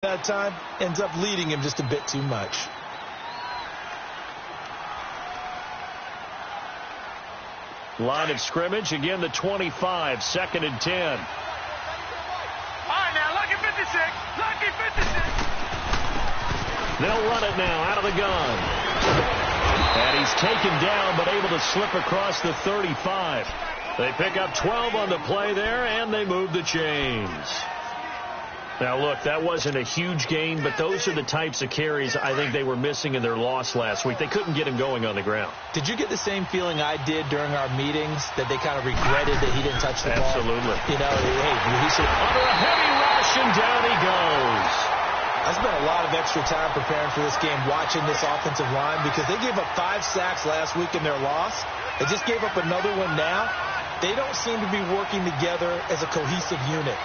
That time ends up leading him just a bit too much. Line of scrimmage, again the 25, 2nd and 10. All right, now, lucky 56, lucky 56. They'll run it now out of the gun. And he's taken down, but able to slip across the 35. They pick up 12 on the play there, and they move the chains. Now, look, that wasn't a huge gain, but those are the types of carries I think they were missing in their loss last week. They couldn't get him going on the ground. Did you get the same feeling I did during our meetings, that they kind of regretted that he didn't touch the ball? Absolutely. You know, hey, he should... Under a heavy rush, and down he goes. I spent a lot of extra time preparing for this game watching this offensive line because they gave up 5 sacks last week in their loss. They just gave up another one now. They don't seem to be working together as a cohesive unit.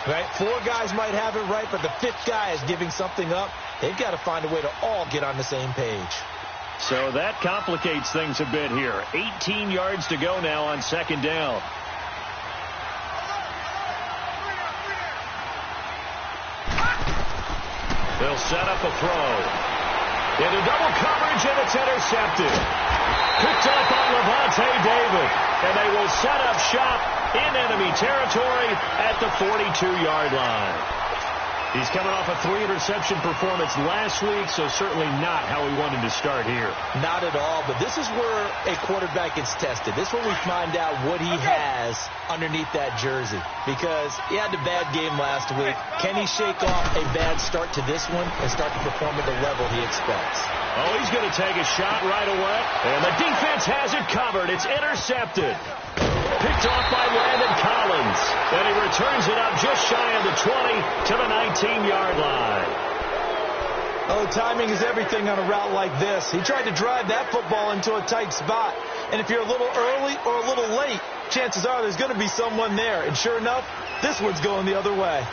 Right? 4 guys might have it right, but the 5th guy is giving something up. They've got to find a way to all get on the same page. So that complicates things a bit here. 18 yards to go now on 2nd down. They'll set up a throw. Into double coverage, and it's intercepted. Picked up on Levante David. And they will set up shop in enemy territory at the 42-yard line. He's coming off a 3-interception performance last week, so certainly not how he wanted to start here. Not at all, but this is where a quarterback gets tested. This is where we find out what he has underneath that jersey. Because he had a bad game last week. Can he shake off a bad start to this one and start to perform at the level he expects? Oh, he's going to take a shot right away. And the defense has it covered. It's intercepted. Picked off by Landon Collins. And he returns it up just shy of the 20 to the 19-yard line. Oh, timing is everything on a route like this. He tried to drive that football into a tight spot. And if you're a little early or a little late, chances are there's going to be someone there. And sure enough, this one's going the other way.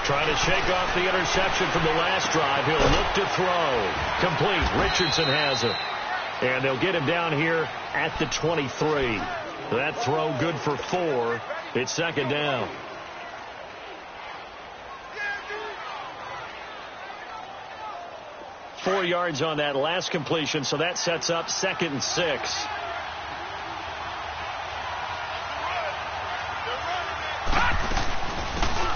Trying to shake off the interception from the last drive. He'll look to throw. Complete. Richardson has it. And they'll get him down here at the 23. That throw good for 4. It's 2nd down. Four yards on that last completion, so that sets up 2nd and 6.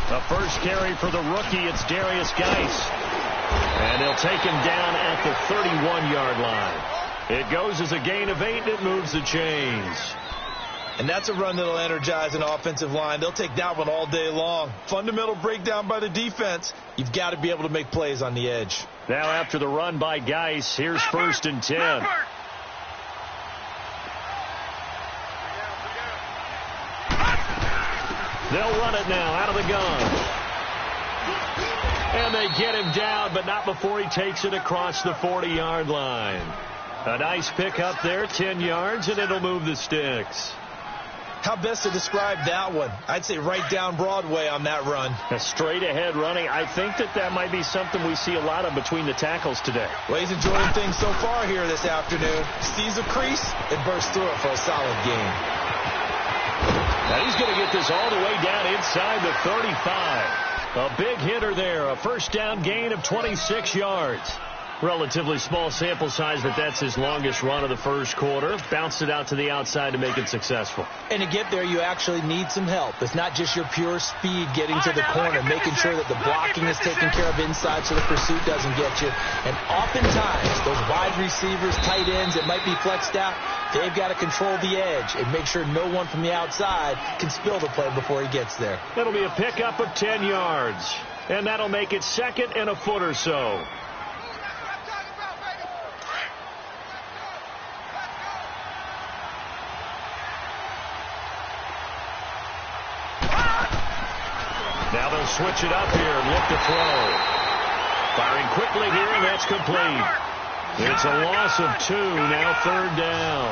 The first carry for the rookie, it's Darius Geis. And they'll take him down at the 31-yard line. It goes as a gain of 8, and it moves the chains. And that's a run that'll energize an offensive line. They'll take that one all day long. Fundamental breakdown by the defense. You've got to be able to make plays on the edge. Now after the run by Geis, here's 1st and 10. They'll run it now out of the gun. And they get him down, but not before he takes it across the 40-yard line. A nice pick up there, 10 yards, and it'll move the sticks. How best to describe that one? I'd say right down Broadway on that run. A straight-ahead running. I think that might be something we see a lot of between the tackles today. Well, he's enjoying things so far here this afternoon. Sees a crease and bursts through it for a solid game. Now he's going to get this all the way down inside the 35. A big hitter there. A first down gain of 26 yards. Relatively small sample size, but that's his longest run of the first quarter. Bounced it out to the outside to make it successsul. And to get there, you actually need some help. It's not just your pure speed getting to the corner, making sure that the blocking is taken care of inside so the pursuit doesn't get you. And oftentimes, those wide receivers, tight ends that might be flexed out, they've got to control the edge and make sure no one from the outside can spill the play before he gets there. It'll be a pickup of 10 yards. And that'll make it 2nd and a foot or so. Now they'll switch it up here and look to throw. Firing quickly here, and that's complete. It's a loss of 2, now 3rd down.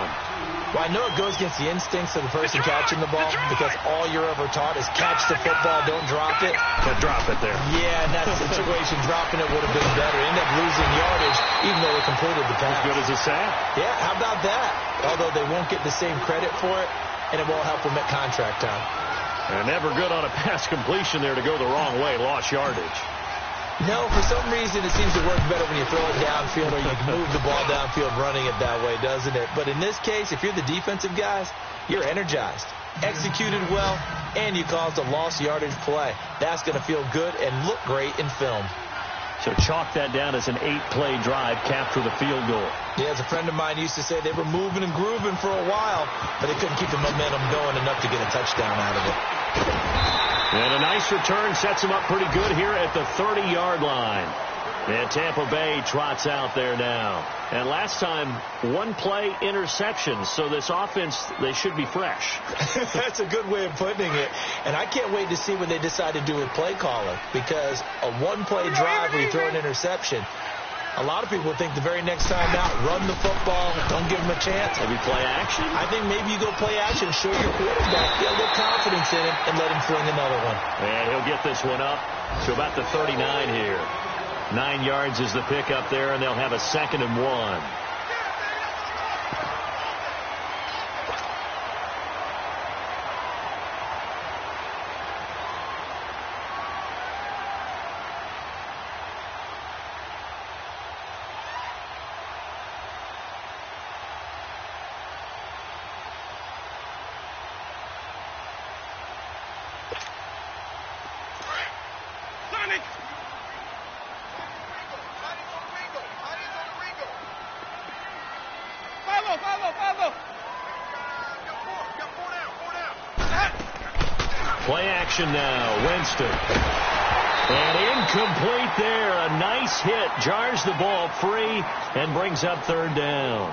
Well, I know it goes against the instincts of the person catching the ball because all you're ever taught is catch the football, don't drop it. But drop it there. Yeah, in that situation, dropping it would have been better. End up losing yardage, even though they completed the pass. As good as a sack. Yeah, how about that? Although they won't get the same credit for it, and it won't help him at contract time. And never good on a pass completion there to go the wrong way. Lost yardage. No, for some reason it seems to work better when you throw it downfield or you move the ball downfield running it that way, doesn't it? But in this case, if you're the defensive guys, you're energized, executed well, and you caused a lost yardage play. That's going to feel good and look great in film. So chalk that down as an 8-play drive, capture the field goal. Yeah, as a friend of mine used to say, they were moving and grooving for a while, but they couldn't keep the momentum going enough to get a touchdown out of it. And a nice return sets him up pretty good here at the 30-yard line. And Tampa Bay trots out there now. And last time, 1-play interception. So this offense, they should be fresh. That's a good way of putting it. And I can't wait to see what they decide to do with play calling. Because a 1-play drive where you throw an interception, a lot of people think the very next time out, run the football, don't give them a chance. Maybe play action? I think maybe you go play action, show your quarterback, get a little confidence in him, and let him fling another one. And he'll get this one up to about the 39 here. 9 yards is the pickup there, and they'll have a 2nd and 1. Play action now, Winston. And incomplete there. A nice hit. Jars the ball free and brings up 3rd down.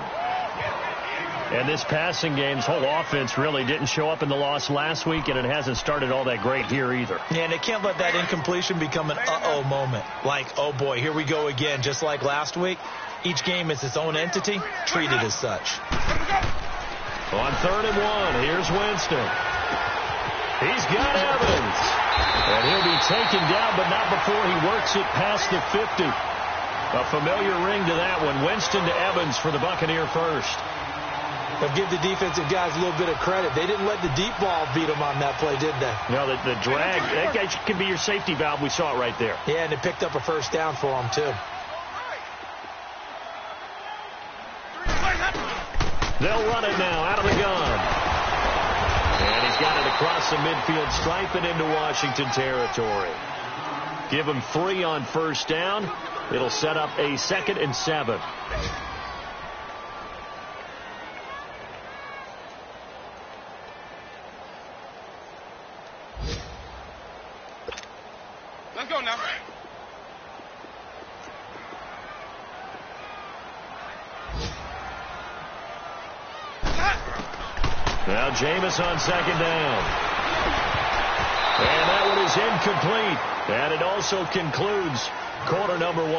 And this passing game's whole offense really didn't show up in the loss last week, and it hasn't started all that great here either. Yeah, and they can't let that incompletion become an uh-oh moment. Like, oh boy, here we go again. Just like last week, each game is its own entity, treated as such. On 3rd and 1, here's Winston. He's got Evans. And he'll be taken down, but not before he works it past the 50. A familiar ring to that one. Winston to Evans for the Buccaneer first. But give the defensive guys a little bit of credit. They didn't let the deep ball beat them on that play, did they? No, the drag, that guy can be your safety valve. We saw it right there. Yeah, and it picked up a 1st down for them, too. They'll run it now out of the gun. And he's got it across the midfield stripe and into Washington territory. Give him 3 on 1st down. It'll set up a 2nd and 7. Let's go now. Now Jameis on 2nd down. And that one is incomplete. And it also concludes quarter number 1.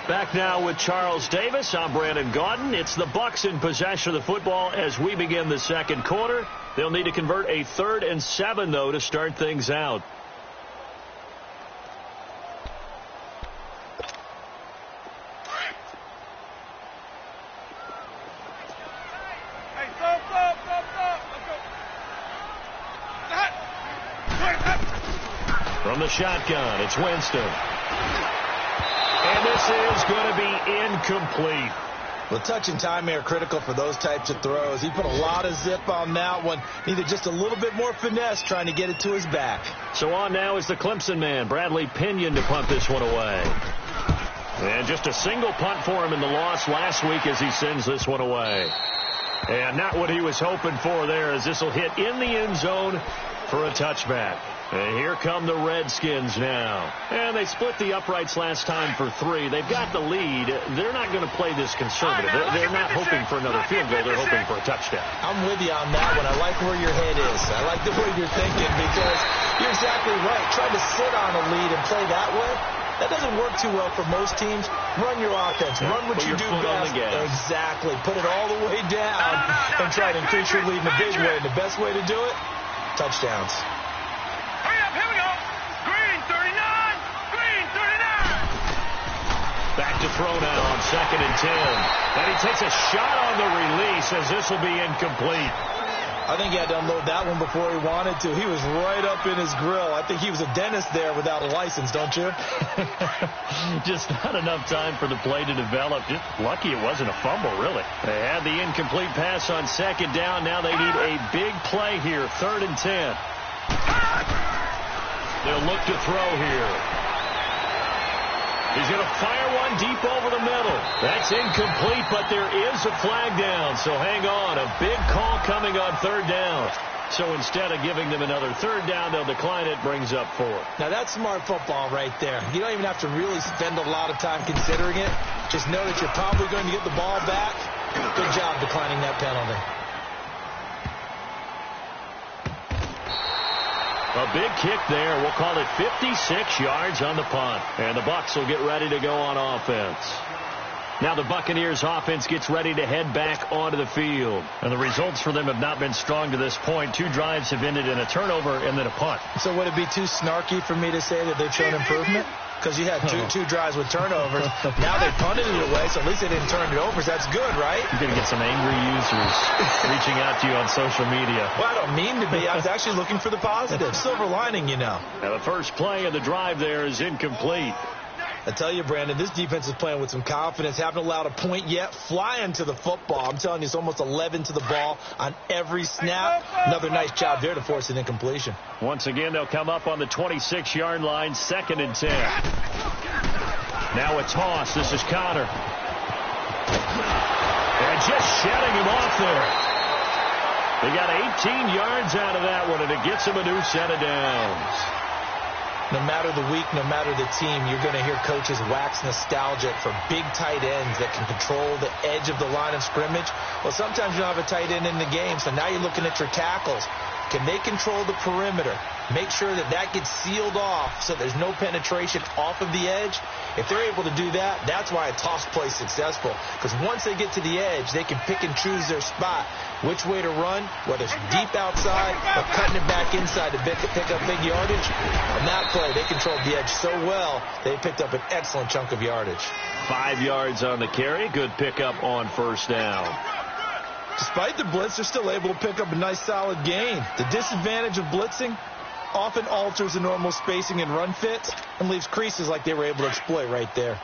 Back now with Charles Davis. I'm Brandon Gaudin. It's the Bucs in possession of the football as we begin the 2nd quarter. They'll need to convert a 3rd and 7, though, to start things out. From the shotgun, it's Winston. And this is going to be incomplete. Well, touch and timing are critical for those types of throws. He put a lot of zip on that one. Needed just a little bit more finesse trying to get it to his back. So on now is the Clemson man, Bradley Pinion, to punt this one away. And just a single punt for him in the loss last week as he sends this one away. And not what he was hoping for there, as this will hit in the end zone for a touchback. And here come the Redskins now. And they split the uprights last time for 3. They've got the lead. They're not going to play this conservative. They're not hoping for another field goal. They're hoping for a touchdown. I'm with you on that one. I like where your head is. I like the way you're thinking, because you're exactly right. Trying to sit on a lead and play that way, that doesn't work too well for most teams. Run your offense. Run what you do best. Exactly. Put it all the way down and try to increase your lead in a big way. And the best way to do it, touchdowns. Here we go. Green 39. Green 39. Back to throw now on 2nd and 10. And he takes a shot on the release, as this will be incomplete. I think he had to unload that one before he wanted to. He was right up in his grill. I think he was a dentist there without a license, don't you? Just not enough time for the play to develop. Just lucky it wasn't a fumble, really. They had the incomplete pass on second down. Now they need a big play here, 3rd and 10. They'll look to throw here. He's going to fire one deep over the middle. That's incomplete, but there is a flag down. So hang on. A big call coming on 3rd down. So instead of giving them another 3rd down, they'll decline it, brings up 4. Now that's smart football right there. You don't even have to really spend a lot of time considering it. Just know that you're probably going to get the ball back. Good job declining that penalty. A big kick there. We'll call it 56 yards on the punt. And the Bucs will get ready to go on offense. Now the Buccaneers offense gets ready to head back onto the field. And the results for them have not been strong to this point. 2 drives have ended in a turnover and then a punt. So would it be too snarky for me to say that they've shown improvement? Because you had two drives with turnovers. Now they punted it away, so at least they didn't turn it over. So that's good, right? You're going to get some angry users reaching out to you on social media. Well, I don't mean to be. I was actually looking for the positive. Silver lining, you know. Now the first play of the drive there is incomplete. I tell you, Brandon, this defense is playing with some confidence. Haven't allowed a point yet. Flying to the football. I'm telling you, it's almost 11 to the ball on every snap. Another nice job there to force an incompletion. Once again, they'll come up on the 26-yard line, 2nd and 10. Now a toss. This is Connor. And just shedding him off there. They got 18 yards out of that one, and it gets them a new set of downs. No matter the week, no matter the team, you're going to hear coaches wax nostalgic for big tight ends that can control the edge of the line of scrimmage. Well, sometimes you don't have a tight end in the game, so now you're looking at your tackles. Can they control the perimeter? Make sure that that gets sealed off so there's no penetration off of the edge. If they're able to do that, that's why a toss play is successful. Because once they get to the edge, they can pick and choose their spot, which way to run, whether it's deep outside or cutting it back inside to pick up big yardage. On that play, they controlled the edge so well, they picked up an excellent chunk of yardage. 5 yards on the carry. Good pickup on 1st down. Despite the blitz, they're still able to pick up a nice solid gain. The disadvantage of blitzing often alters the normal spacing and run fits and leaves creases like they were able to exploit right there.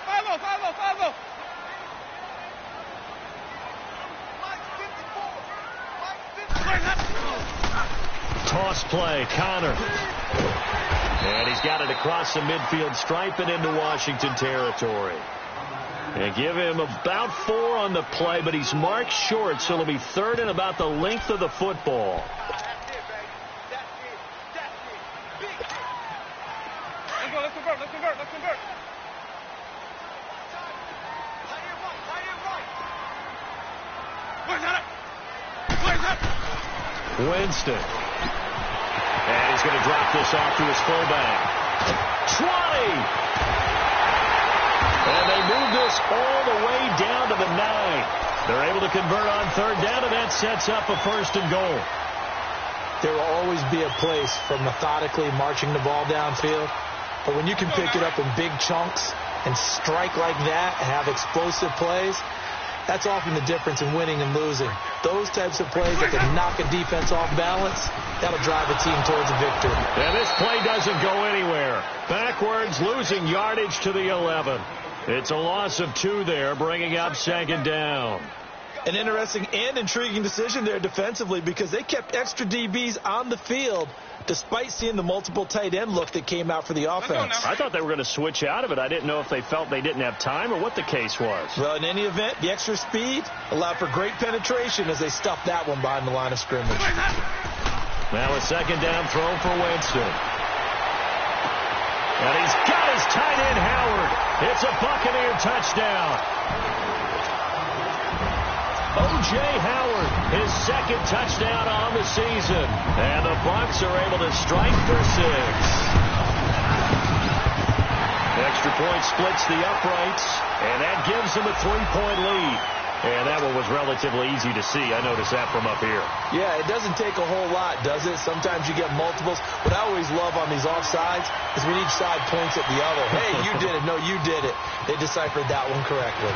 Follow. Toss play, Connor. And he's got it across the midfield stripe and into Washington territory. And give him about 4 on the play, but he's marked short, so it'll be 3rd and about the length of the football. Let's convert. Winston. And he's going to drop this off to his fullback. 20! And they move this all the way down to the 9. They're able to convert on 3rd down, and that sets up a 1st and goal. There will always be a place for methodically marching the ball downfield. But when you can pick it up in big chunks and strike like that and have explosive plays, that's often the difference in winning and losing. Those types of plays that can knock a defense off balance, that'll drive a team towards a victory. And this play doesn't go anywhere. Backwards, losing yardage to the 11. It's a loss of 2 there, bringing up 2nd down. An interesting and intriguing decision there defensively because they kept extra DBs on the field despite seeing the multiple tight end look that came out for the offense. I thought they were going to switch out of it. I didn't know if they felt they didn't have time or what the case was. Well, in any event, the extra speed allowed for great penetration as they stuffed that one behind the line of scrimmage. Now a 2nd down throw for Winston. And he's got his tight end, Howard. It's a Buccaneer touchdown. O.J. Howard, his 2nd touchdown on the season. And the Bucs are able to strike for 6. Extra point splits the uprights, and that gives them a 3-point lead. And that one was relatively easy to see. I noticed that from up here. Yeah, it doesn't take a whole lot, does it? Sometimes you get multiples. What I always love on these offsides is when each side points at the other. Hey, you did it. No, you did it. They deciphered that one correctly.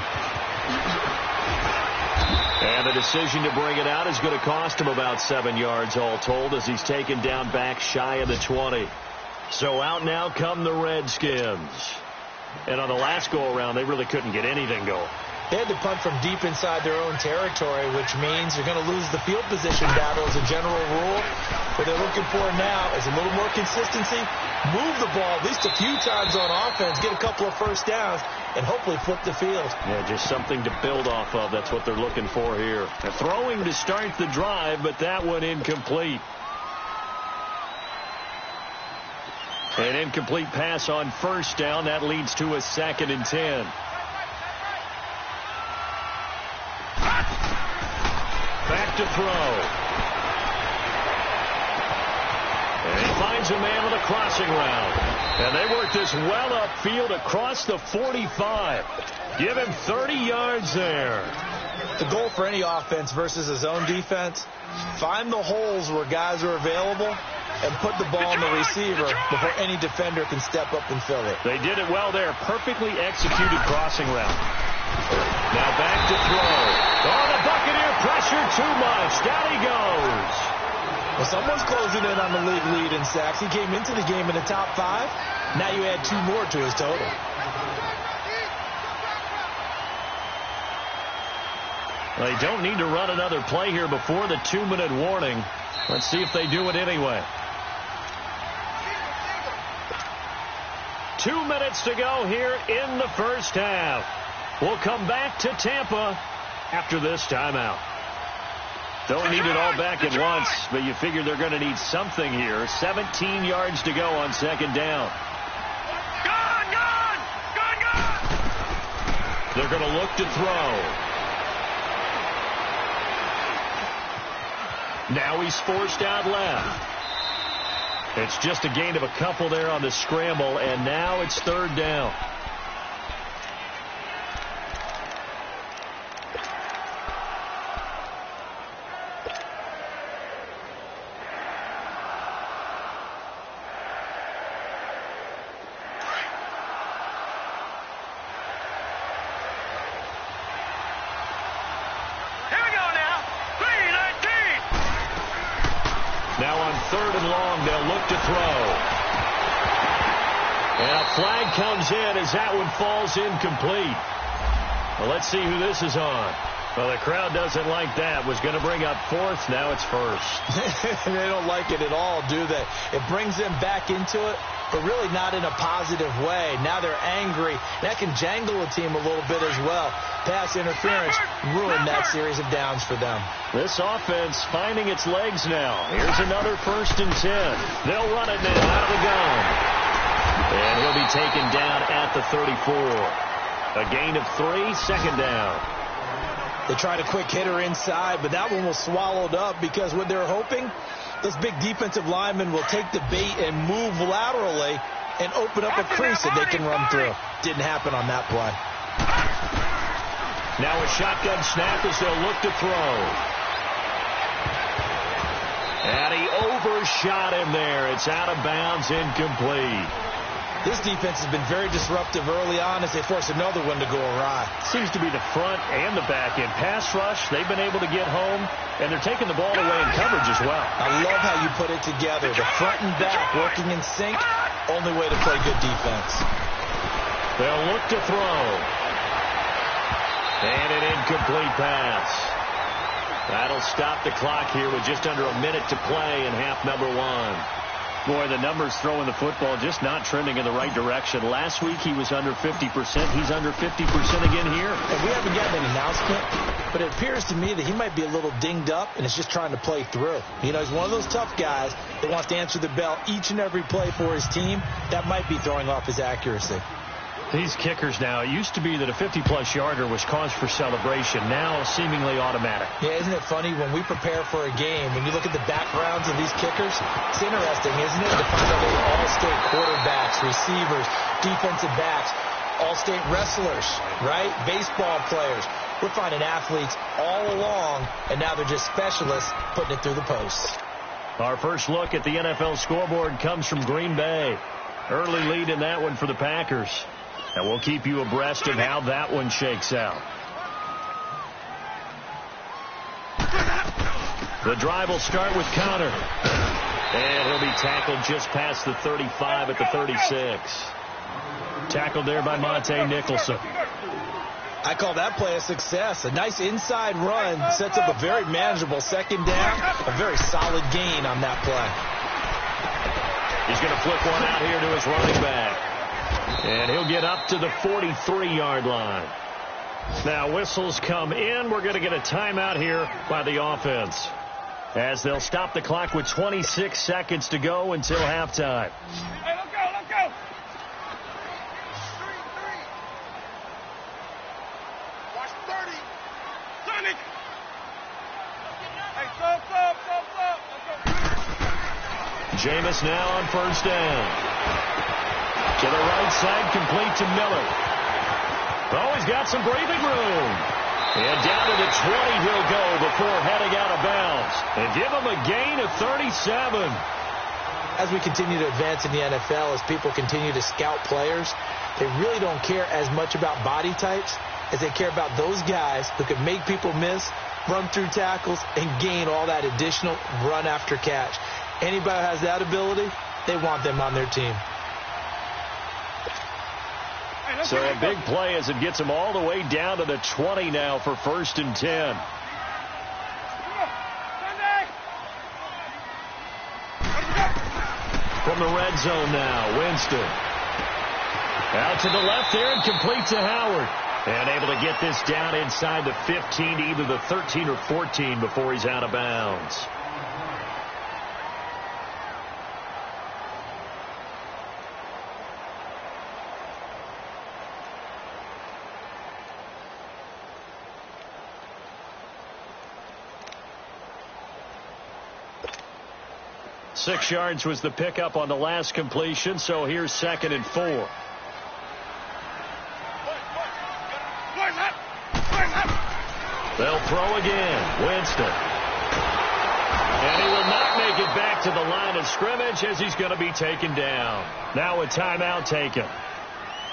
And the decision to bring it out is going to cost him about 7 yards all told as he's taken down back shy of the 20. So out now come the Redskins. And on the last go-around, they really couldn't get anything going. They had to punt from deep inside their own territory, which means they're going to lose the field position battle as a general rule. What they're looking for now is a little more consistency, move the ball at least a few times on offense, get a couple of first downs, and hopefully flip the field. Yeah, just something to build off of. That's what they're looking for here. They're throwing to start the drive, but that one incomplete. An incomplete pass on first down. That leads to a 2nd and 10. Back to throw. And he finds a man with a crossing route. And they work this well upfield across the 45. Give him 30 yards there. The goal for any offense versus a zone defense, find the holes where guys are available and put the ball on the receiver before any defender can step up and fill it. They did it well there. Perfectly executed crossing route. Now back to throw. Oh, the Buccaneer pressure too much. Down he goes. Well, someone's closing in on the league lead in sacks. He came into the game in the top 5. Now you add 2 more to his total. They don't need to run another play here before the 2-minute warning. Let's see if they do it anyway. 2 minutes to go here in the first half. We'll come back to Tampa after this timeout. Don't need it all back at once, but you figure they're going to need something here. 17 yards to go on 2nd down. Gone! They're going to look to throw. Now he's forced out left. It's just a gain of a couple there on the scramble, and now it's 3rd down. Now on 3rd and long, they'll look to throw. And a flag comes in as that one falls incomplete. Well, let's see who this is on. Well, the crowd doesn't like that. Was going to bring up 4th. Now it's 1st. They don't like it at all, do they? It brings them back into it, but really not in a positive way. Now they're angry. That can jangle a team a little bit as well. Pass interference ruined that series of downs for them. This offense finding its legs now. Here's another 1st and 10. They'll run it now out of the gun. And he'll be taken down at the 34. A gain of 3, 2nd down. They tried a quick hitter inside, but that one was swallowed up because what they're hoping, those big defensive linemen will take the bait and move laterally and open up a crease that they can run through. Didn't happen on that play. Now a shotgun snap as they'll look to throw. And he overshot him there. It's out of bounds, incomplete. This defense has been very disruptive early on as they force another one to go awry. Seems to be the front and the back end. Pass rush, they've been able to get home, and they're taking the ball away in coverage as well. I love how you put it together. The front and back working in sync, only way to play good defense. They'll look to throw. And an incomplete pass. That'll stop the clock here with just under a minute to play in half number 1. Boy, the numbers throwing the football just not trending in the right direction. Last week he was under 50%. He's under 50% again here. And we haven't gotten an announcement, but it appears to me that he might be a little dinged up and is just trying to play through. You know, he's one of those tough guys that wants to answer the bell each and every play for his team. That might be throwing off his accuracy. These kickers now, it used to be that a 50-plus yarder was cause for celebration. Now seemingly automatic. Yeah, isn't it funny when we prepare for a game, when you look at the backgrounds of these kickers, it's interesting, isn't it, to find out they're all-state quarterbacks, receivers, defensive backs, all-state wrestlers, right? Baseball players. We're finding athletes all along, and now they're just specialists putting it through the posts. Our first look at the NFL scoreboard comes from Green Bay. Early lead in that one for the Packers. And we'll keep you abreast of how that one shakes out. The drive will start with Connor. And he'll be tackled just past the 35 at the 36. Tackled there by Monte Nicholson. I call that play a success. A nice inside run sets up a very manageable second down. A very solid gain on that play. He's going to flip one out here to his running back. And he'll get up to the 43-yard line. Now whistles come in. We're going to get a timeout here by the offense, as they'll stop the clock with 26 seconds to go until halftime. Hey, let's go, let's go. 3. Watch 30. Sonic. Hey, stop. Let's go. Jameis now on first down. To the right side, complete to Miller. Oh, he's got some breathing room. And down to the 20 he'll go before heading out of bounds. And give him a gain of 37. As we continue to advance in the NFL, as people continue to scout players, they really don't care as much about body types as they care about those guys who can make people miss, run through tackles, and gain all that additional run after catch. Anybody who has that ability, they want them on their team. So a big play as it gets him all the way down to the 20 now for 1st and 10. From the red zone now, Winston. Out to the left there and complete to Howard. And able to get this down inside the 15 to either the 13 or 14 before he's out of bounds. Six yards was the pickup on the last completion, so here's 2nd and 4. They'll throw again. Winston. And he will not make it back to the line of scrimmage as he's going to be taken down. Now a timeout taken.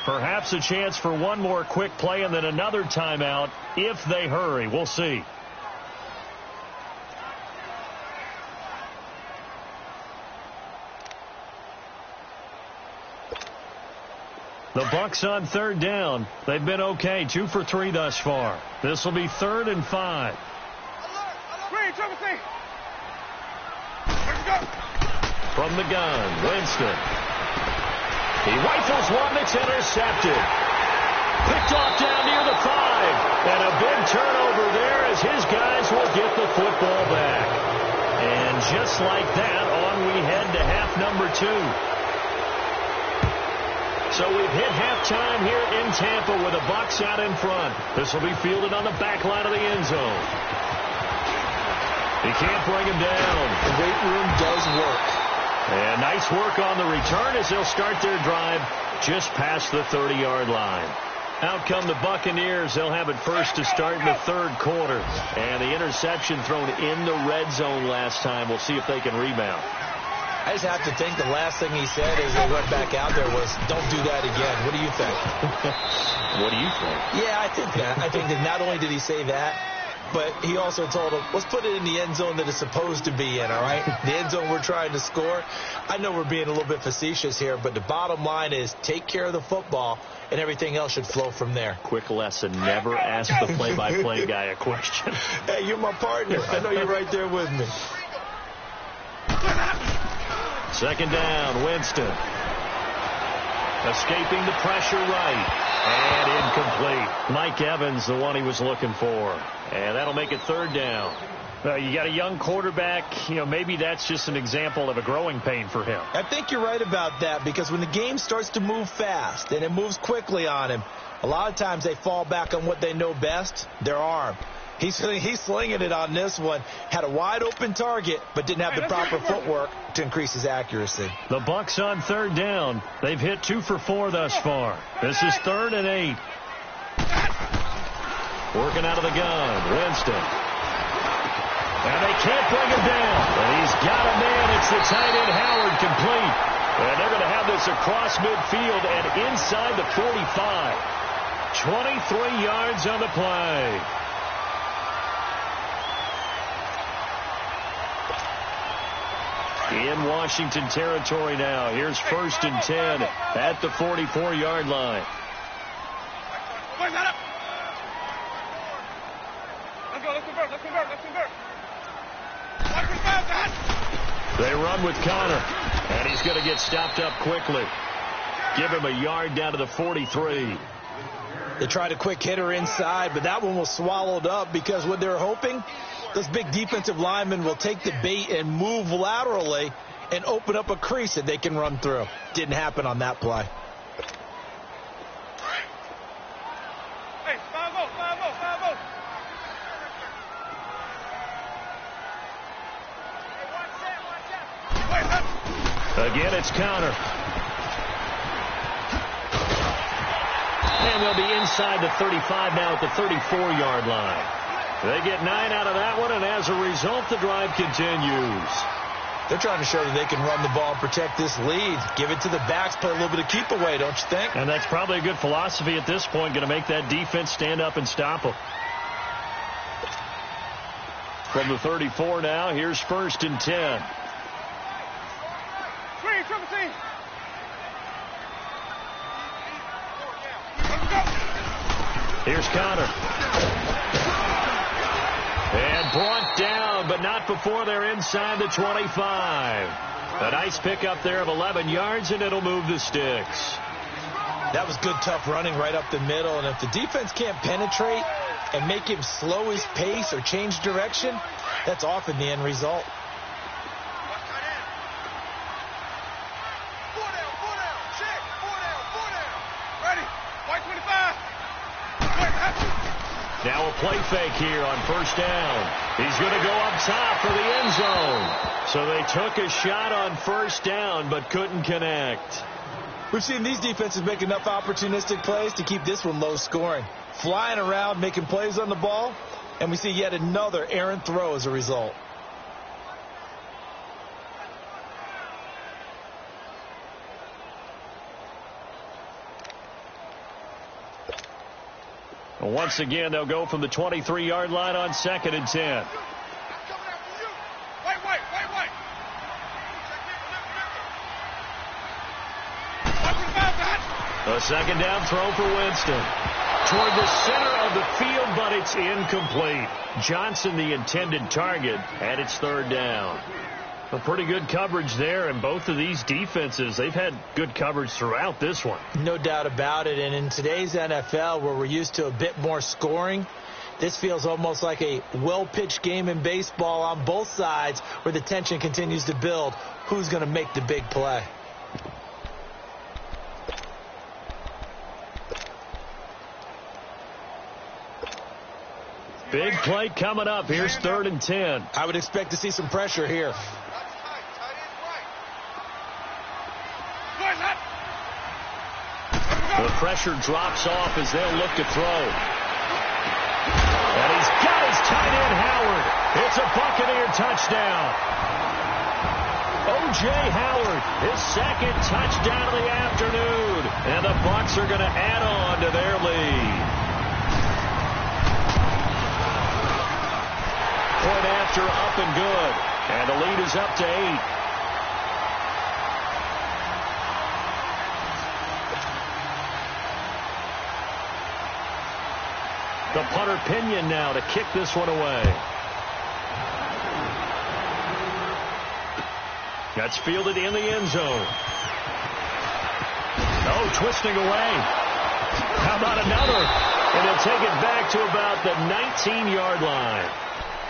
Perhaps a chance for one more quick play and then another timeout if they hurry. We'll see. The Bucs on 3rd down. They've been okay, 2 for 3 thus far. This will be 3rd and 5. From the gun, Winston. He rifles one that's intercepted. Picked off down near the 5. And a big turnover there as his guys will get the football back. And just like that, on we head to half number 2. So we've hit halftime here in Tampa with the Bucs out in front. This will be fielded on the back line of the end zone. He can't bring him down. The weight room does work. And nice work on the return as they'll start their drive just past the 30-yard line. Out come the Buccaneers. They'll have it first to start in the 3rd quarter. And the interception thrown in the red zone last time. We'll see if they can rebound. I just have to think the last thing he said as they went back out there was, don't do that again. What do you think? What do you think? Yeah, I think that. I think that not only did he say that, but he also told him, let's put it in the end zone that it's supposed to be in, all right? The end zone we're trying to score. I know we're being a little bit facetious here, but the bottom line is take care of the football, and everything else should flow from there. Quick lesson, never ask the play-by-play guy a question. Hey, you're my partner. I know you're right there with me. 2nd down, Winston. Escaping the pressure right. And incomplete. Mike Evans, the one he was looking for. And that'll make it 3rd down. You got a young quarterback. Maybe that's just an example of a growing pain for him. I think you're right about that, because when the game starts to move fast and it moves quickly on him, a lot of times they fall back on what they know best, their arm. He's slinging it on this one. Had a wide-open target, but didn't have the proper footwork to increase his accuracy. The Bucs on 3rd down. They've hit 2 for 4 thus far. This is 3rd and 8. Working out of the gun, Winston. And they can't bring him down. But he's got a man. It's the tight end, Howard, complete. And they're going to have this across midfield and inside the 45. 23 yards on the play. In Washington territory now. Here's 1st and 10 at the 44-yard line. They run with Connor, and he's going to get stopped up quickly. Give him a yard down to the 43. They tried a quick hitter inside, but that one was swallowed up because what they're hoping, those big defensive linemen will take the bait and move laterally and open up a crease that they can run through. Didn't happen on that play. Hey, 5-0, 5-0, 5-0. Again, it's Connor. And they'll be inside the 35 now at the 34-yard line. They get 9 out of that one, and as a result, the drive continues. They're trying to show that they can run the ball and protect this lead. Give it to the backs, play a little bit of keep away, don't you think? And that's probably a good philosophy at this point, going to make that defense stand up and stop them. From the 34 now, here's 1st and 10. Here's Connor. And brought down, but not before they're inside the 25. A nice pickup there of 11 yards, and it'll move the sticks. That was good, tough running right up the middle. And if the defense can't penetrate and make him slow his pace or change direction, that's often the end result. Now a play fake here on 1st down. He's going to go up top for the end zone. So they took a shot on 1st down, but couldn't connect. We've seen these defenses make enough opportunistic plays to keep this one low scoring. Flying around, making plays on the ball, and we see yet another errant throw as a result. Once again, they'll go from the 23-yard line on 2nd and 10. A 2nd down throw for Winston. Toward the center of the field, but it's incomplete. Johnson, the intended target, and it's 3rd down. A pretty good coverage there, and both of these defenses, they've had good coverage throughout this one. No doubt about it, and in today's NFL, where we're used to a bit more scoring, this feels almost like a well-pitched game in baseball on both sides where the tension continues to build. Who's going to make the big play? Big play coming up. Here's 3rd and 10. I would expect to see some pressure here. The pressure drops off as they'll look to throw. And he's got his tight end, Howard. It's a Buccaneer touchdown. O.J. Howard, his 2nd touchdown of the afternoon. And the Bucs are going to add on to their lead. Point after, up and good. And the lead is up to 8. The punter Pinion now to kick this one away. That's fielded in the end zone. Oh, twisting away. How about another? And they'll take it back to about the 19-yard line.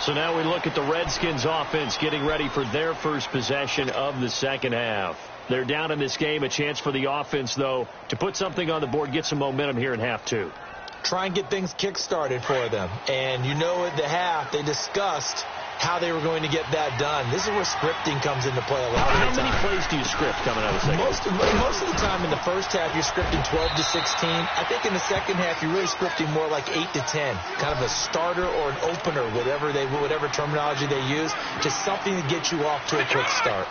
So now we look at the Redskins offense getting ready for their first possession of the second half. They're down in this game. A chance for the offense, though, to put something on the board, get some momentum here in half 2. Try and get things kick-started for them. And you know at the half, they discussed how they were going to get that done. This is where scripting comes into play a lot of the time. How many plays do you script coming out of the second? Most of the time in the first half, you're scripting 12 to 16. I think in the second half, you're really scripting more like 8 to 10. Kind of a starter or an opener, whatever terminology they use. Just something to get you off to a quick start.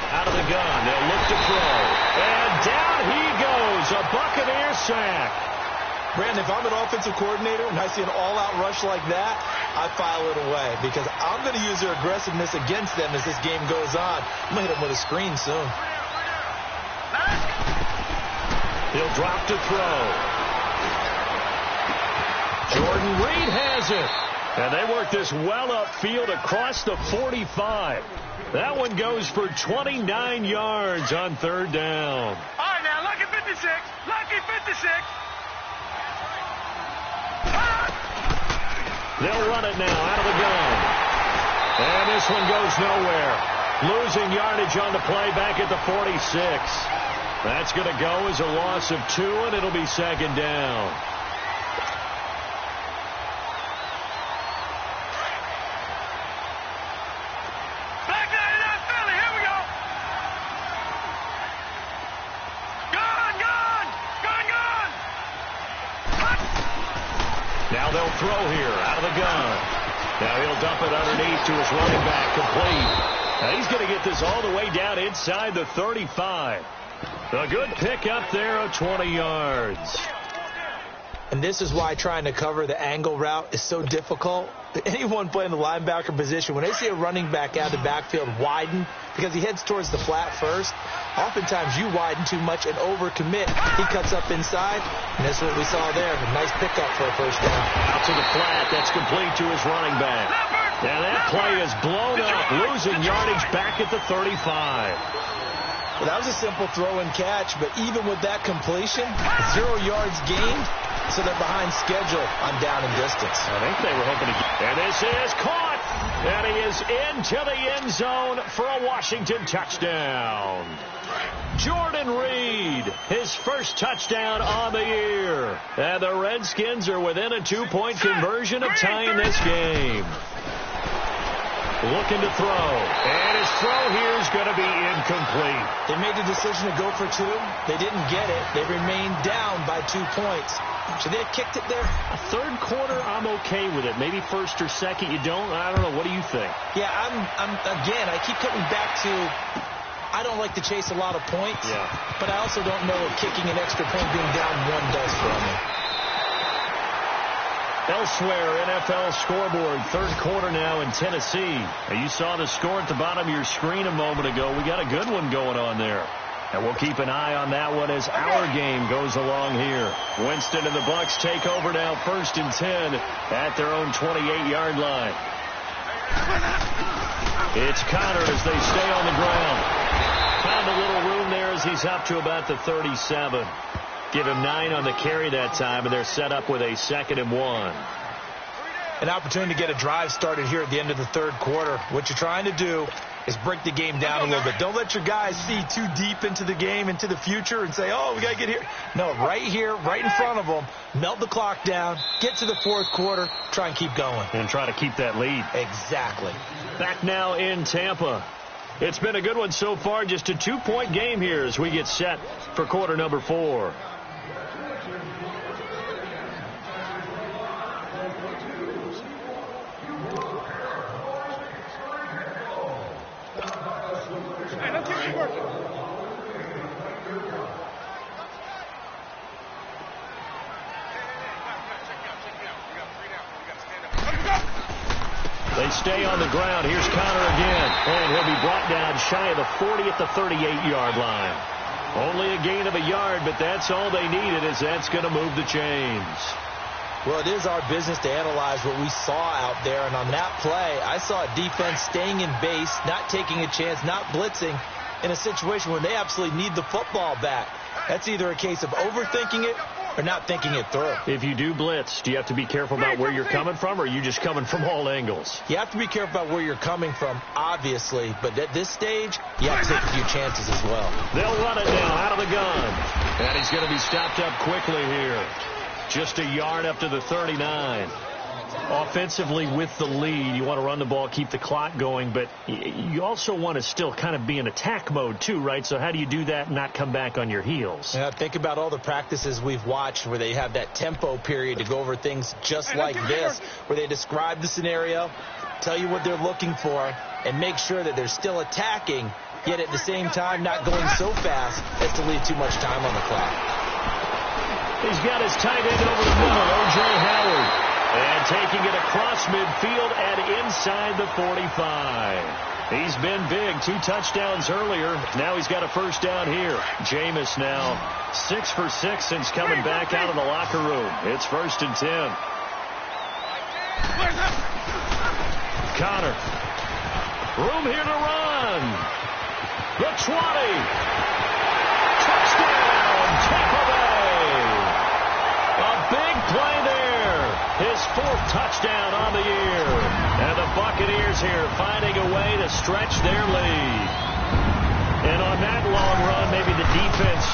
Out of the gun, they'll look to throw. And down he goes, a Buccaneer sack. Brandon, if I'm an offensive coordinator and I see an all-out rush like that, I file it away because I'm going to use their aggressiveness against them as this game goes on. I'm going to hit them with a screen soon. He'll drop to throw. Jordan Reed has it. And they work this well upfield across the 45. That one goes for 29 yards on third down. All right, now, lucky 56. Lucky 56. They'll run it now out of the gun. And this one goes nowhere. Losing yardage on the play back at the 46. That's going to go as a loss of 2, and it'll be second down. Back 99 Philly, here we go. Gun. Now they'll throw here out of the gun. Now he'll dump it underneath to his running back, complete. Now he's going to get this all the way down inside the 35. A good pick up there of 20 yards. And this is why trying to cover the angle route is so difficult. Anyone playing the linebacker position, when they see a running back out of the backfield widen because he heads towards the flat first, oftentimes you widen too much and overcommit. He cuts up inside, and that's what we saw there. A nice pickup for a first down. Out to the flat. That's complete to his running back. Now that play is blown up, losing yardage back at the 35. Well, that was a simple throw and catch, but even with that completion, 0 yards gained, so they're behind schedule on down and distance. I think they were hoping to get. And this is caught. And he is into the end zone for a Washington touchdown. Jordan Reed, his first touchdown on the year. And the Redskins are within a 2-point conversion of tying this game. Looking to throw. And his throw here is going to be incomplete. They made the decision to go for 2. They didn't get it. They remained down by 2 points. Should they have kicked it there? A third quarter, I'm okay with it. Maybe first or second, you don't. I don't know. What do you think? Yeah, again, I keep coming back to I don't like to chase a lot of points. Yeah. But I also don't know if kicking an extra point being down 1 does for me. Elsewhere, NFL scoreboard, third quarter now in Tennessee. Now, you saw the score at the bottom of your screen a moment ago. We got a good one going on there. And we'll keep an eye on that one as our game goes along here. Winston and the Bucs take over now, 1st and 10 at their own 28-yard line. It's Connor as they stay on the ground. Found a little room there as he's up to about the 37. Give him 9 on the carry that time, and they're set up with a 2nd and 1. An opportunity to get a drive started here at the end of the third quarter. What you're trying to do is break the game down a little bit. Don't let your guys see too deep into the game, into the future, and say, oh, we got to get here. No, right here, right in front of them, melt the clock down, get to the fourth quarter, try and keep going. And try to keep that lead. Exactly. Back now in Tampa. It's been a good one so far, just a 2-point game here as we get set for quarter number 4. They stay on the ground. Here's Connor again. And he'll be brought down shy of the 40 at the 38-yard line. Only a gain of a yard, but that's all they needed, as that's going to move the chains. Well, it is our business to analyze what we saw out there. And on that play, I saw a defense staying in base, not taking a chance, not blitzing in a situation where they absolutely need the football back. That's either a case of overthinking it or not thinking it through. If you do blitz, do you have to be careful about where you're coming from, or are you just coming from all angles? You have to be careful about where you're coming from, obviously, but at this stage, you have to take a few chances as well. They'll run it now out of the gun. And he's going to be stopped up quickly here. Just a yard up to the 39. Offensively with the lead, you want to run the ball, keep the clock going, but you also want to still kind of be in attack mode too, right? So how do you do that and not come back on your heels? Yeah, think about all the practices we've watched where they have that tempo period to go over things just like this, where they describe the scenario, tell you what they're looking for, and make sure that they're still attacking, yet at the same time not going so fast as to leave too much time on the clock. He's got his tight end over the middle, O.J. Howard. And taking it across midfield and inside the 45. He's been big. 2 touchdowns earlier. Now he's got a first down here. Jameis now 6 for 6 since coming back out of the locker room. It's 1st and 10. Connor. Room here to run. The 20. Touchdown, Tampa Bay. A big play there. His 4th touchdown on the year. And the Buccaneers here finding a way to stretch their lead. And on that long run, maybe the defense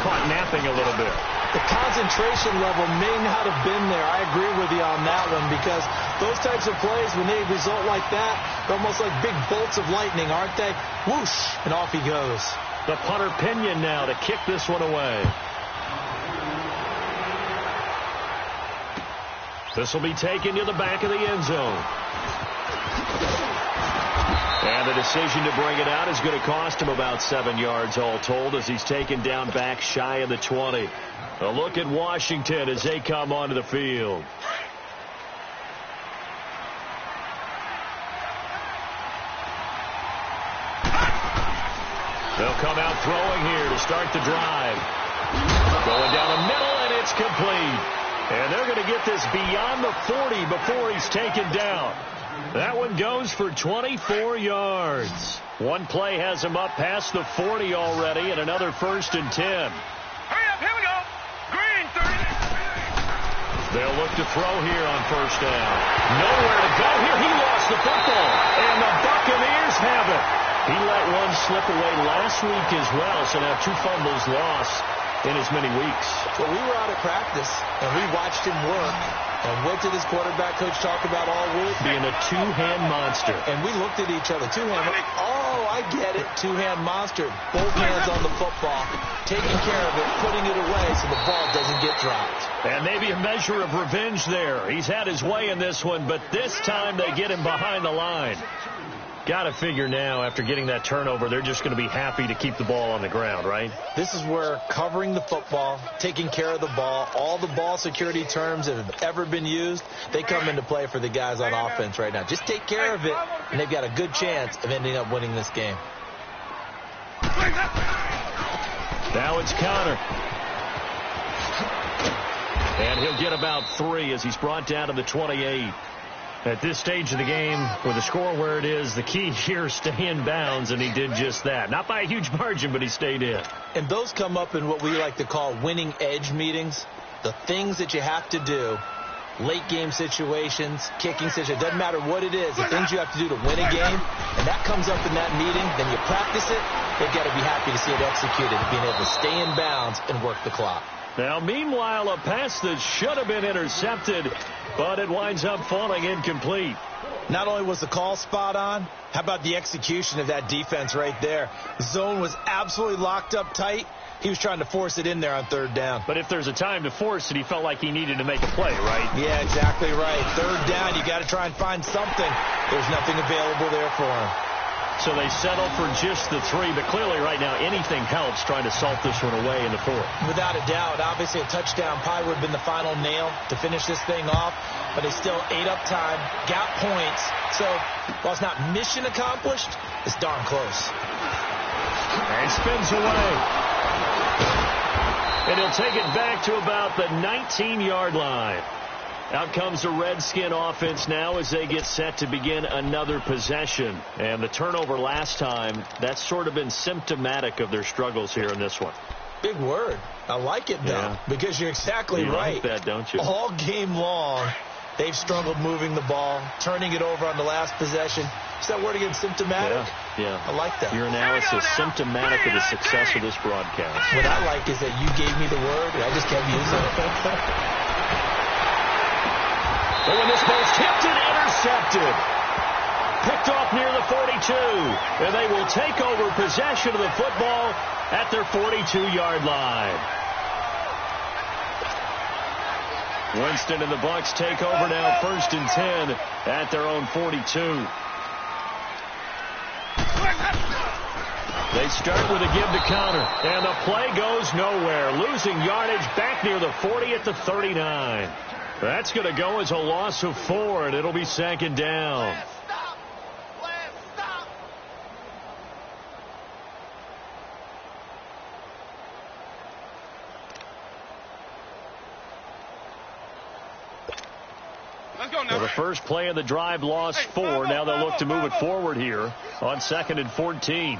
caught napping a little bit. The concentration level may not have been there. I agree with you on that one, because those types of plays, when they result like that, they're almost like big bolts of lightning, aren't they? Whoosh, and off he goes. The punter Pinion now to kick this one away. This will be taken to the back of the end zone. And the decision to bring it out is going to cost him about 7 yards all told, as he's taken down back shy of the 20. A look at Washington as they come onto the field. They'll come out throwing here to start the drive. Going down the middle, and it's complete. And they're going to get this beyond the 40 before he's taken down. That one goes for 24 yards. One play has him up past the 40 already, and another 1st and 10. Hurry up, here we go. Green, 30. They'll look to throw here on 1st down. Nowhere to go here. He lost the football, and the Buccaneers have it. He let one slip away last week as well, so now 2 fumbles lost in as many weeks. Well, we were out at practice, and we watched him work. And what did his quarterback coach talk about all week? Being a 2-hand monster. And we looked at each other. 2-hand. Oh, I get it. 2-hand monster. Both hands on the football, taking care of it, putting it away so the ball doesn't get dropped. And maybe a measure of revenge there. He's had his way in this one, but this time they get him behind the line. Got to figure now, after getting that turnover, they're just going to be happy to keep the ball on the ground, right? This is where covering the football, taking care of the ball, all the ball security terms that have ever been used, they come into play for the guys on offense right now. Just take care of it, and they've got a good chance of ending up winning this game. Now it's Connor. And he'll get about 3 as he's brought down to the 28. At this stage of the game, with the score where it is, the key here is stay in bounds, and he did just that. Not by a huge margin, but he stayed in. And those come up in what we like to call winning edge meetings. The things that you have to do, late game situations, kicking situations, doesn't matter what it is, the things you have to do to win a game, and that comes up in that meeting, then you practice it, they've got to be happy to see it executed, and being able to stay in bounds and work the clock. Now, meanwhile, a pass that should have been intercepted, but it winds up falling incomplete. Not only was the call spot on, how about the execution of that defense right there? Zone was absolutely locked up tight. He was trying to force it in there on 3rd down. But if there's a time to force it, he felt like he needed to make a play, right? Yeah, exactly right. 3rd down, you got to try and find something. There's nothing available there for him. So they settle for just the 3, but clearly right now anything helps trying to salt this one away in the 4th. Without a doubt, obviously a touchdown probably would have been the final nail to finish this thing off, but they still ate up time, got points. So while it's not mission accomplished, it's darn close. And spins away. And he'll take it back to about the 19-yard line. Out comes the Redskin offense now as they get set to begin another possession. And the turnover last time, that's sort of been symptomatic of their struggles here in this one. Big word. I like it, though, because you're exactly right. You like that, don't you? All game long, they've struggled moving the ball, turning it over on the last possession. Is that word again, symptomatic? Yeah. I like that. Your analysis, symptomatic of the success of this broadcast. What I like is that you gave me the word, and I just kept using it. But when this ball's tipped and intercepted, picked off near the 42, and they will take over possession of the football at their 42-yard line. Winston and the Bucs take over now, 1st and 10 at their own 42. They They start with a give to counter, and the play goes nowhere. Losing yardage back near the 40 at the 39. That's going to go as a loss of 4, and it'll be 2nd down. Well, the first play of the drive lost 4. Now they'll look to move it forward here on 2nd and 14.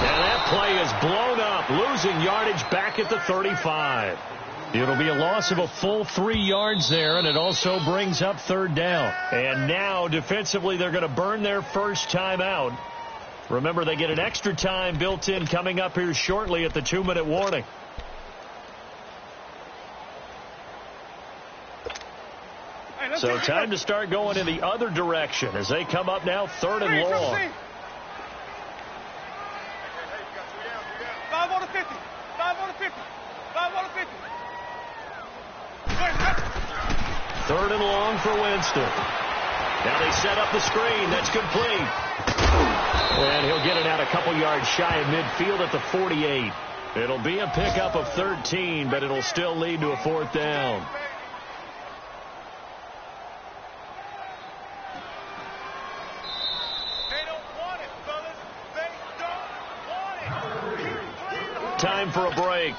And that play is blown up, losing yardage back at the 35. It'll be a loss of a full 3 yards there, and it also brings up 3rd down. And now, defensively, they're going to burn their first time out. Remember, they get an extra time built in coming up here shortly at the 2-minute warning. So time to start going in the other direction as they come up now 3rd and long. 5 on the 50. 5 on the 50. 5 on the 50. 3rd and long for Winston. Now they set up the screen. That's complete. And he'll get it out a couple yards shy of midfield at the 48. It'll be a pickup of 13, but it'll still lead to a 4th down. They don't want it, fellas. They don't want it. Time for a break.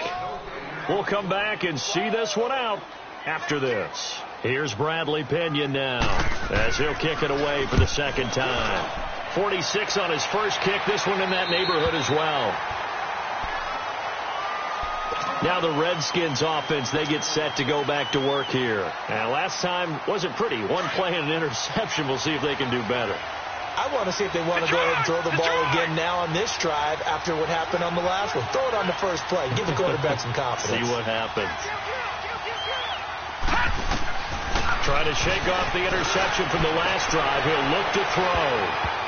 We'll come back and see this one out after this. Here's Bradley Pinion now as he'll kick it away for the 2nd time. 46 on his first kick. This one in that neighborhood as well. Now the Redskins offense, they get set to go back to work here. And last time wasn't pretty. One play and an interception. We'll see if they can do better. I want to see if they want to go ahead and throw the ball again now on this drive after what happened on the last one. Throw it on the first play. Give the quarterback some confidence. See what happens. Trying to shake off the interception from the last drive. He'll look to throw.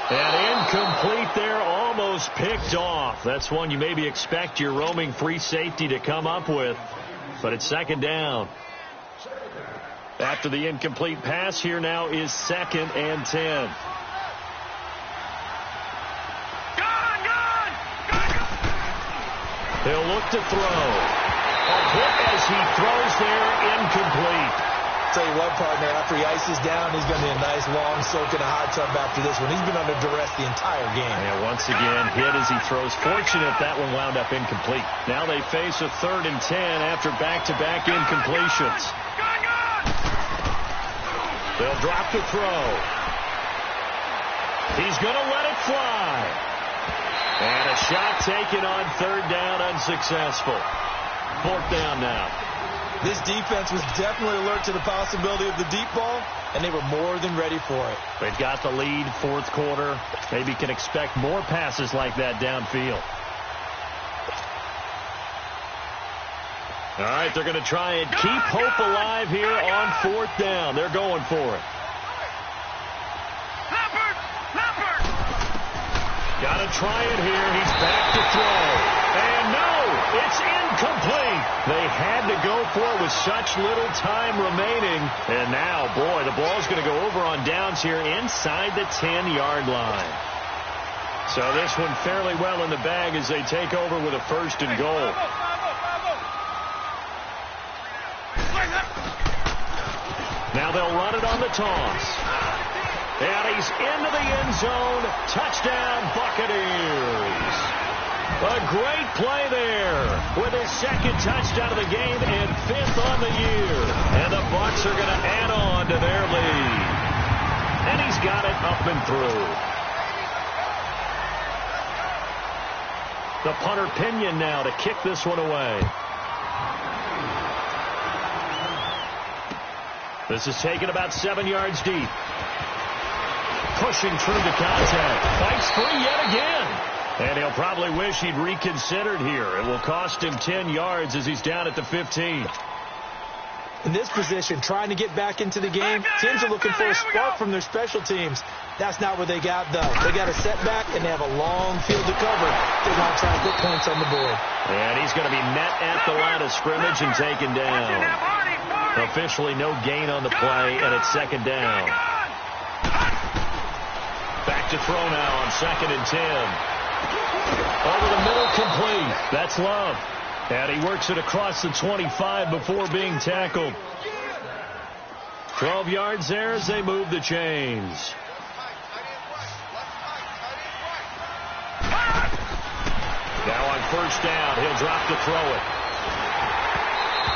And incomplete there, almost picked off. That's one you maybe expect your roaming free safety to come up with. But it's 2nd down. After the incomplete pass, here now is 2nd and 10. He'll look to throw. A hit as he throws there, incomplete. Tell you what, partner, after he ices down, he's going to be a nice long soak in a hot tub after this one. He's been under duress the entire game. And once again, hit as he throws. Fortunate that one wound up incomplete. Now they face a 3rd and 10 after back-to-back incompletions. They'll drop the throw. He's going to let it fly. And a shot taken on 3rd down, unsuccessful. 4th down now. This defense was definitely alert to the possibility of the deep ball, and they were more than ready for it. They've got the lead, 4th quarter. Maybe can expect more passes like that downfield. All right, they're going to try and keep hope alive here on 4th down. They're going for it. Got to try it here. He's back to throw. And no, it's incomplete. They had to go for it with such little time remaining. And now, boy, the ball's going to go over on downs here inside the 10-yard line. So this one fairly well in the bag as they take over with a 1st and goal. Now they'll run it on the toss. And he's into the end zone. Touchdown, Buccaneers. A great play there with his 2nd touchdown of the game and 5th on the year. And the Bucs are going to add on to their lead. And he's got it up and through. The punter Pinion now to kick this one away. This is taken about 7 yards deep. Pushing through the contact. Fights free yet again. And he'll probably wish he'd reconsidered here. It will cost him 10 yards as he's down at the 15. In this position, trying to get back into the game, teams are looking for a spark from their special teams. That's not what they got, though. They got a setback, and they have a long field to cover. They want to try to put points on the board. And he's going to be met at the line of scrimmage and taken down. Officially no gain on the play, and it's second down. Back to throw now on 2nd and 10. Over the middle, complete. That's Love. And he works it across the 25 before being tackled. 12 yards there as they move the chains. Now on 1st down, he'll drop to throw it.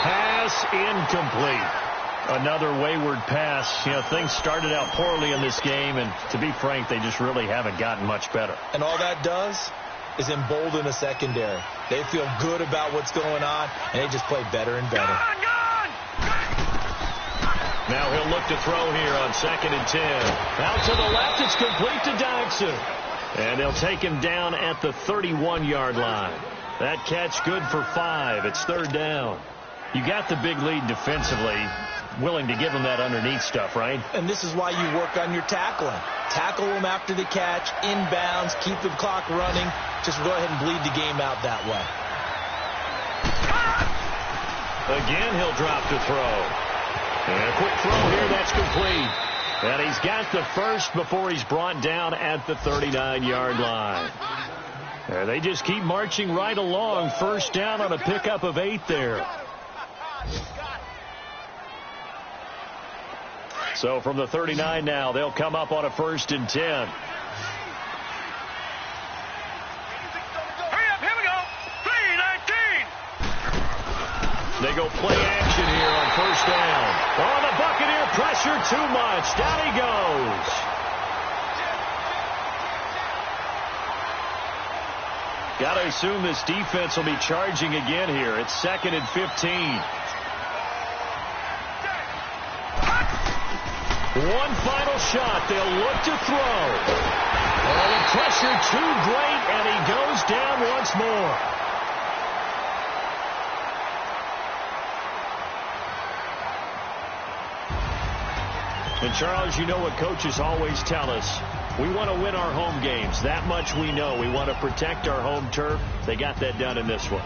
Pass incomplete. Another wayward pass. You know, things started out poorly in this game, and to be frank, they just really haven't gotten much better. And all that does is embolden the secondary. They feel good about what's going on, and they just play better and better. Now he'll look to throw here on 2nd and 10. Out to the left, it's complete to Dodson. And they'll take him down at the 31-yard line. That catch good for 5. It's 3rd down. You got the big lead defensively, willing to give them that underneath stuff, right? And this is why you work on your tackling. Tackle them after the catch, inbounds, keep the clock running. Just go ahead and bleed the game out that way. Again, he'll drop to throw. And a quick throw here, that's complete. And he's got the first before he's brought down at the 39-yard line. And they just keep marching right along. 1st down on a pickup of 8 there. So from the 39 now, they'll come up on a 1st and 10. Hurry up, here we go. 3-19. They go play action here on 1st down. Oh, the Buccaneer pressure too much. Down he goes. Got to assume this defense will be charging again here. It's 2nd and 15. One final shot. They'll look to throw. Oh, the pressure too great, and he goes down once more. And, Charles, you know what coaches always tell us. We want to win our home games. That much we know. We want to protect our home turf. They got that done in this one.